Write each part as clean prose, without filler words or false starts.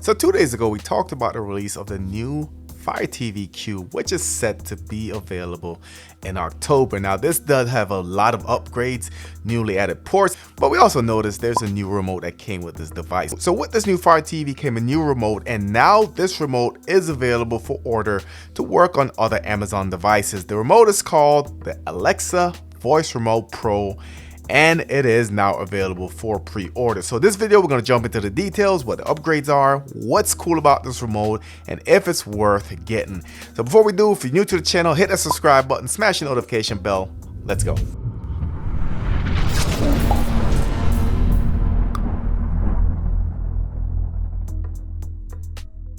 So 2 days ago, we talked about the release of the new Fire TV Cube, which is set to be available in October. Now, this does have a lot of upgrades, newly added ports, but we also noticed there's a new remote that came with this device. So with this new Fire TV came a new remote, and now this remote is available for order to work on other Amazon devices. The remote is called the Alexa Voice Remote Pro, and it is now available for pre-order. So this video, we're going to jump into the details, what the upgrades are, what's cool about this remote, and if it's worth getting. So before we do, if you're new to the channel, hit that subscribe button, smash the notification bell. Let's go.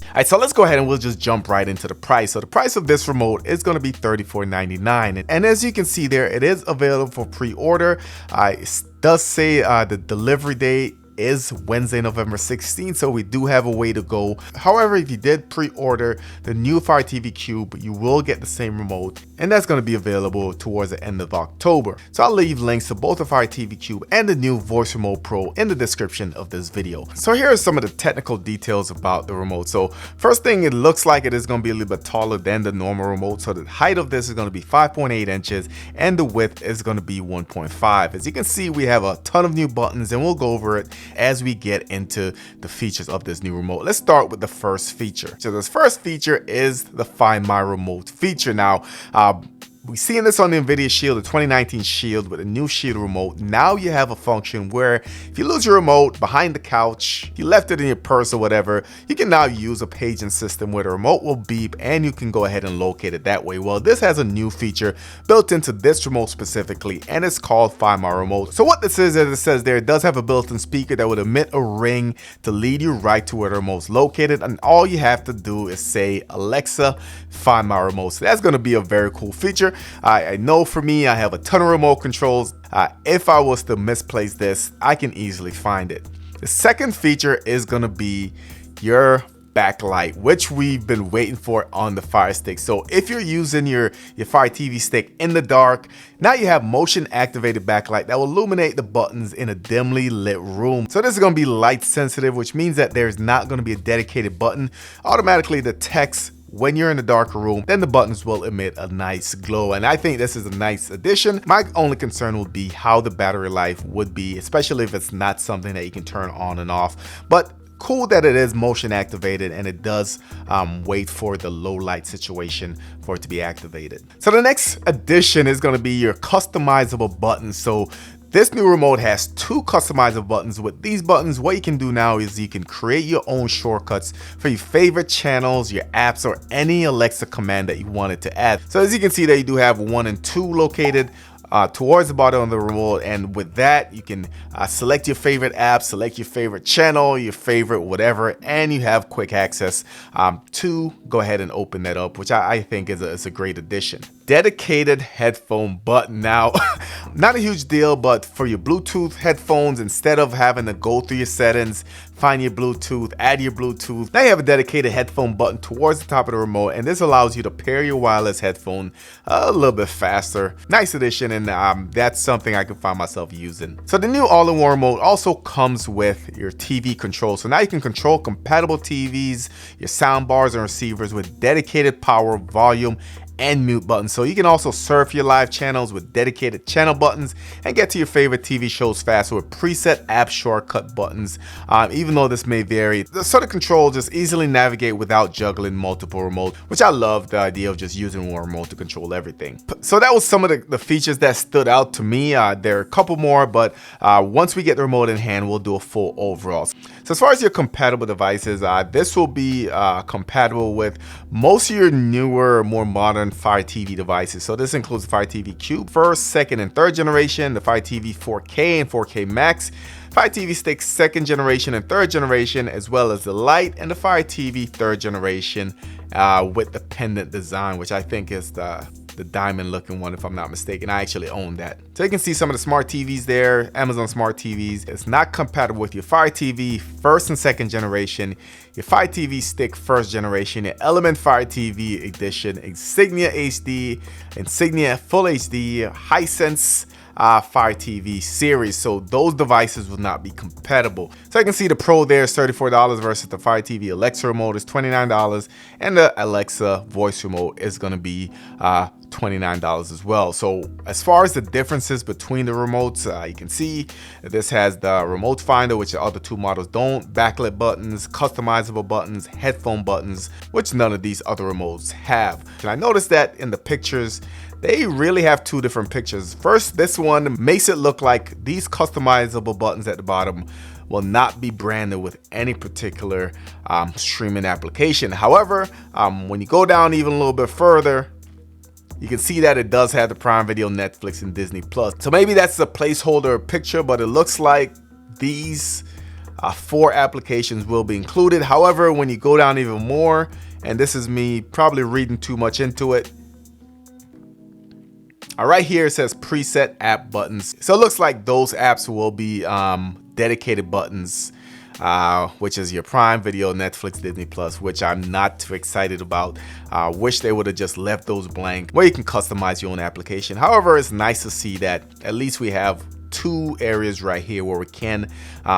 All right, so let's go ahead and we'll just jump right into the price. So the price of this remote is going to be $34.99. And as you can see there, it is available for pre-order. It does say the delivery date is Wednesday, November 16th, so we do have a way to go. However, if you did pre-order the new Fire TV Cube, you will get the same remote, and that's going to be available towards the end of October. So I'll leave links to both the Fire TV Cube and the new Voice Remote Pro in the description of this video. So here are some of the technical details about the remote. So first thing, it looks like it is going to be a little bit taller than the normal remote. So the height of this is going to be 5.8 inches and the width is going to be 1.5. As you can see, we have a ton of new buttons, and we'll go over it as we get into the features of this new remote. Let's start with the first feature. So this first feature is the Find My Remote feature. Now, we've seen this on the NVIDIA Shield, the 2019 Shield with a new Shield remote. Now you have a function where if you lose your remote behind the couch, you left it in your purse or whatever, you can now use a paging system where the remote will beep and you can go ahead and locate it that way. Well, this has a new feature built into this remote specifically, and it's called Find My Remote. So what this is, as it says there, it does have a built-in speaker that would emit a ring to lead you right to where the remote's located, and all you have to do is say, Alexa, find my remote. So that's going to be a very cool feature. I know for me, I have a ton of remote controls. If I was to misplace this, I can easily find it. The second feature is going to be your backlight, which we've been waiting for on the Fire Stick. So if you're using your Fire TV Stick in the dark, now you have motion activated backlight that will illuminate the buttons in a dimly lit room. So this is going to be light sensitive, which means that there's not going to be a dedicated button. Automatically the text when you're in a darker room, then the buttons will emit a nice glow, and I think this is a nice addition. My only concern would be how the battery life would be, especially if it's not something that you can turn on and off. But cool that it is motion activated, and it does wait for the low light situation for it to be activated. So the next addition is going to be your customizable buttons. So this new remote has 2 customizable buttons. With these buttons, what you can do now is you can create your own shortcuts for your favorite channels, your apps, or any Alexa command that you wanted to add. So as you can see there, you do have 1 and 2 located towards the bottom of the remote, and with that you can select your favorite app, select your favorite channel, your favorite whatever, and you have quick access to go ahead and open that up, which I think is a great addition. Dedicated headphone button. Now, not a huge deal, but for your Bluetooth headphones, instead of having to go through your settings, find your Bluetooth, add your Bluetooth, now you have a dedicated headphone button towards the top of the remote, and this allows you to pair your wireless headphone a little bit faster. Nice addition, and that's something I can find myself using. So the new all-in-one remote also comes with your TV control. So now you can control compatible TVs, your sound bars and receivers with dedicated power, volume, and mute buttons. So you can also surf your live channels with dedicated channel buttons and get to your favorite TV shows faster with preset app shortcut buttons. Even though this may vary, the sort of control just easily navigate without juggling multiple remotes, which I love the idea of just using one remote to control everything. So that was some of the features that stood out to me. There are a couple more, but once we get the remote in hand, we'll do a full overall. So as far as your compatible devices, this will be compatible with most of your newer, more modern Fire TV devices. So this includes the Fire TV Cube first, second, and third generation, the Fire TV 4K and 4K Max, Fire TV Stick second generation and third generation, as well as the Lite and the Fire TV third generation with the pendant design, which I think is the diamond looking one, if I'm not mistaken. I actually own that. So you can see some of the smart TVs there, Amazon smart TVs. It's not compatible with your Fire TV first and second generation, your Fire TV Stick first generation, your Element Fire TV Edition, Insignia HD, Insignia Full HD, Hisense, Fire TV series, so those devices will not be compatible. So I can see the Pro there is $34 versus the Fire TV Alexa remote is $29, and the Alexa voice remote is going to be $29 as well. So as far as the differences between the remotes, you can see this has the remote finder, which the other two models don't, backlit buttons, customizable buttons, headphone buttons, which none of these other remotes have. And I noticed that in the pictures, they really have two different pictures. First, this one makes it look like these customizable buttons at the bottom will not be branded with any particular streaming application. However, when you go down even a little bit further, you can see that it does have the Prime Video, Netflix, and Disney Plus. So maybe that's a placeholder picture, but it looks like these 4 applications will be included. However, when you go down even more, and this is me probably reading too much into it, right here it says preset app buttons. So it looks like those apps will be dedicated buttons, which is your Prime Video, Netflix, Disney Plus, which I'm not too excited about. Wish they would have just left those blank where you can customize your own application. However, it's nice to see that at least we have 2 areas right here where we can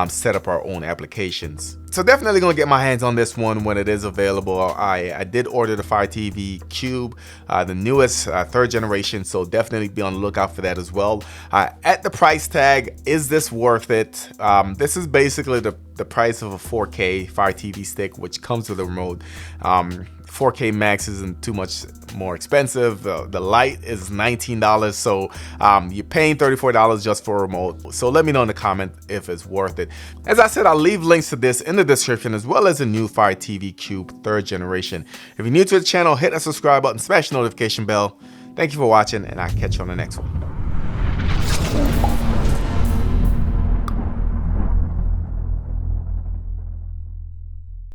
set up our own applications. So definitely gonna get my hands on this one when it is available. I did order the Fire TV Cube, the newest 3rd generation, so definitely be on the lookout for that as well. At the price tag, is this worth it? This is basically the price of a 4K Fire TV stick, which comes with a remote. 4K Max isn't too much more expensive. The Lite is $19, so you're paying $34 just for a remote. So let me know in the comment if it's worth it. As I said, I'll leave links to this in the description, as well as the new Fire TV Cube 3rd generation. If you're new to the channel, hit that subscribe button, smash the notification bell. Thank you for watching, and I'll catch you on the next one.